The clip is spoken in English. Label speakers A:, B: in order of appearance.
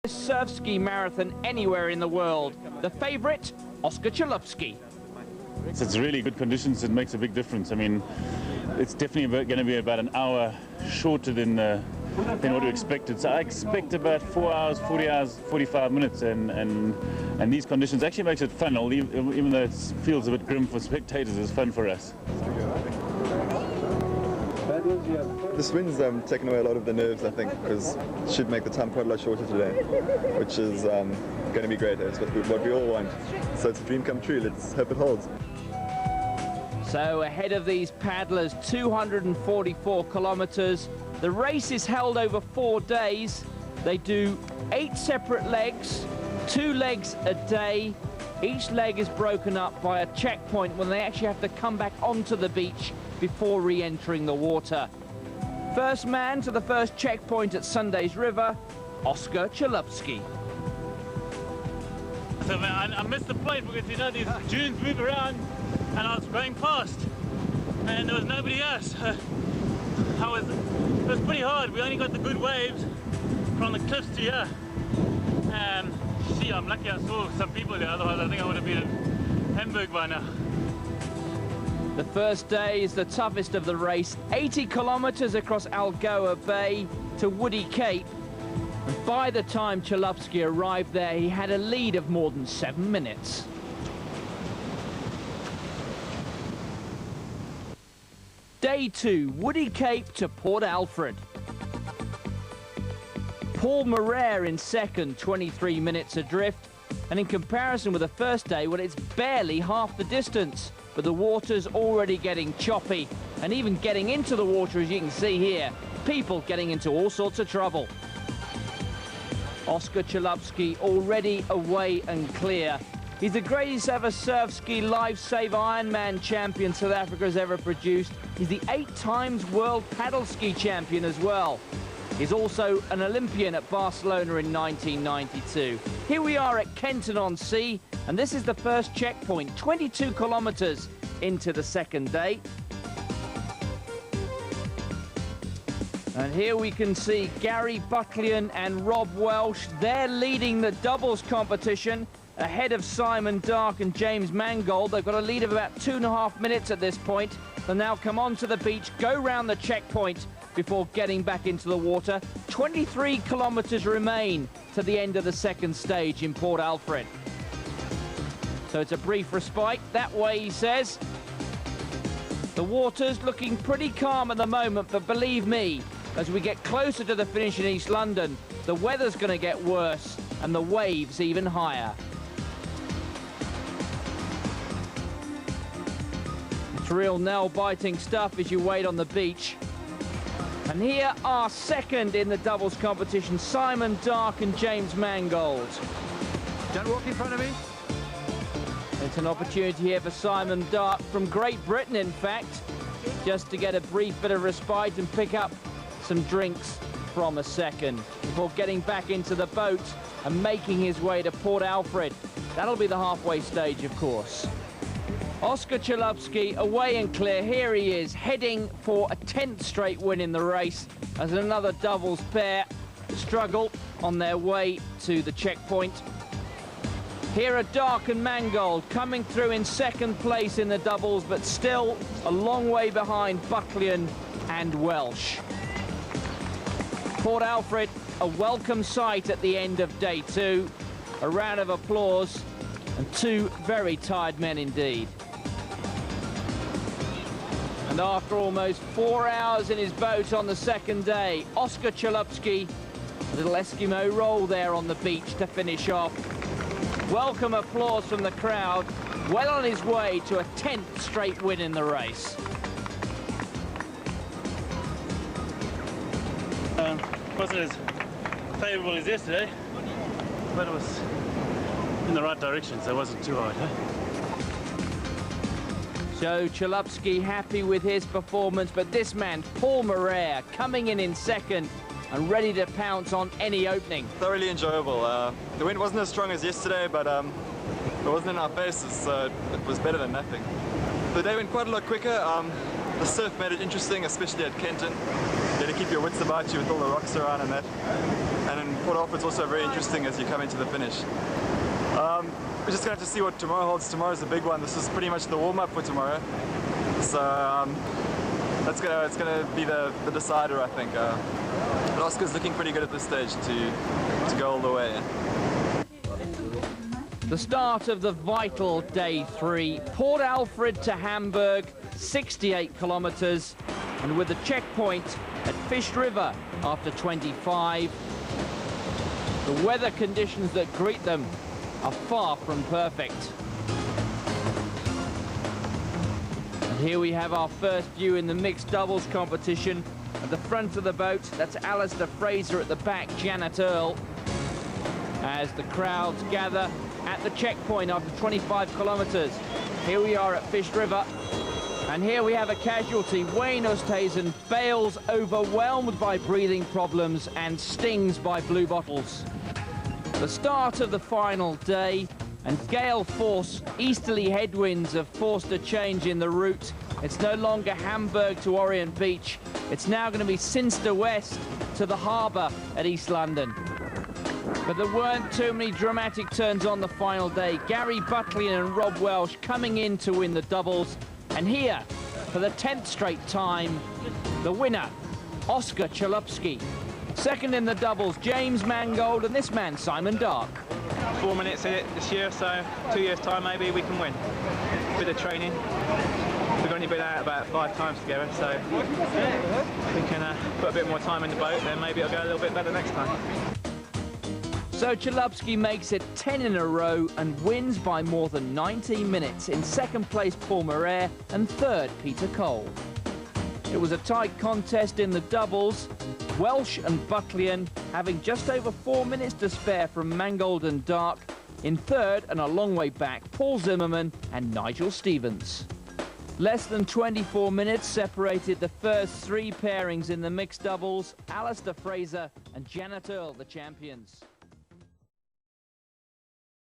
A: Surfski marathon anywhere in the world. The favourite, Oscar Chalupsky.
B: It's really good conditions. It makes a big difference. I mean, it's definitely going to be about an hour shorter than what we expected. So I expect about 4 hours, 40 hours, 45 minutes, and these conditions actually makes it fun. Even though it feels a bit grim for spectators, it's fun for us.
C: This wind's taken away a lot of the nerves, I think, because it should make the time quite a lot shorter today, which is going to be great. It's what we all want. So it's a dream come true. Let's hope it holds.
A: So ahead of these paddlers, 244 kilometres. The race is held over 4 days. They do 8 separate legs, 2 legs a day. Each leg is broken up by a checkpoint when they actually have to come back onto the beach before re-entering the water. First man to the first checkpoint at Sunday's River, Oscar Chalupsky.
D: So I missed the point because, you know, these dunes move around and I was going past and there was nobody else. It was pretty hard. We only got the good waves from the cliffs to here. See, I'm lucky I saw some people there, otherwise I think I would have been in Hamburg by now.
A: The first day is the toughest of the race, 80 kilometres across Algoa Bay to Woody Cape. And by the time Chalupsky arrived there, he had a lead of more than 7 minutes. Day 2, Woody Cape to Port Alfred. Paul Morer in second, 23 minutes adrift. And in comparison with the first day, well, it's barely half the distance. But the water's already getting choppy. And even getting into the water, as you can see here, people getting into all sorts of trouble. Oscar Chalupsky already away and clear. He's the greatest ever Surfski Lifesaver Ironman champion South Africa has ever produced. He's the 8 times world paddle ski champion as well. He's also an Olympian at Barcelona in 1992. Here we are at Kenton-on-Sea, and this is the first checkpoint, 22 kilometres into the second day. And here we can see Gary Buckleyan and Rob Welsh. They're leading the doubles competition ahead of Simon Dark and James Mangold. They've got a lead of about 2.5 minutes at this point. They'll now come onto the beach, go round the checkpoint before getting back into the water. 23 kilometres remain to the end of the second stage in Port Alfred. So it's a brief respite. That way, he says. The water's looking pretty calm at the moment, but believe me, as we get closer to the finish in East London, the weather's going to get worse and the waves even higher. It's real nail-biting stuff as you wait on the beach. And here are second in the doubles competition, Simon Dark and James Mangold.
E: Don't walk in front of me.
A: It's an opportunity here for Simon Dark from Great Britain, in fact, just to get a brief bit of respite and pick up some drinks from a second before getting back into the boat and making his way to Port Alfred. That'll be the halfway stage, of course. Oscar Chalupsky away and clear. Here he is, heading for a 10th straight win in the race as another doubles pair struggle on their way to the checkpoint. Here are Dark and Mangold coming through in second place in the doubles, but still a long way behind Buckleyan and Welsh. Port Alfred, a welcome sight at the end of day 2. A round of applause and 2 very tired men indeed. And after almost 4 hours in his boat on the second day, Oscar Chalupsky, a little Eskimo roll there on the beach to finish off. Welcome applause from the crowd, well on his way to a 10th straight win in the race.
D: Wasn't as favourable as yesterday, but it was in the right direction, so it wasn't too hard.
A: So Chalupsky happy with his performance, but this man, Paul Morer, coming in second and ready to pounce on any opening.
C: Thoroughly enjoyable. The wind wasn't as strong as yesterday, but it wasn't in our faces, so it was better than nothing. The day went quite a lot quicker. The surf made it interesting, especially at Kenton. You had to keep your wits about you with all the rocks around and that. And then Port Alfred's also very interesting as you come into the finish. We're just going to have to see what tomorrow holds. Tomorrow's the big one. This is pretty much the warm-up for tomorrow. So it's gonna be the decider, I think. Oscar's looking pretty good at this stage to go all the way.
A: The start of the vital day 3. Port Alfred to Hamburg, 68 kilometres, and with a checkpoint at Fish River after 25. The weather conditions that greet them are far from perfect. And here we have our first view in the mixed doubles competition. At the front of the boat, that's Alistair Fraser, at the back, Janet Earl. As the crowds gather at the checkpoint after 25 kilometres. Here we are at Fish River. And here we have a casualty. Wayne Oosthuizen bails, overwhelmed by breathing problems and stings by blue bottles. The start of the final day, and gale force easterly headwinds have forced a change in the route. It's no longer Hamburg to Orient Beach. It's now going to be Sinster West to the harbour at East London. But there weren't too many dramatic turns on the final day. Gary Butlin and Rob Welsh coming in to win the doubles. And here, for the 10th straight time, the winner, Oscar Surfski. Second in the doubles, James Mangold, and this man, Simon Dark.
F: 4 minutes in it this year, so 2 years' time maybe we can win. Bit of training. We've only been out about 5 times together, so we can put a bit more time in the boat, then maybe it'll go a little bit better next time.
A: So Surfski makes it 10 in a row and wins by more than 19 minutes. In second place, Paul Moret, and third, Peter Cole. It was a tight contest in the doubles. Welsh and Butlin having just over 4 minutes to spare from Mangold and Dark. In third, and a long way back, Paul Zimmerman and Nigel Stevens. Less than 24 minutes separated the first 3 pairings in the mixed doubles. Alistair Fraser and Janet Earl, the champions.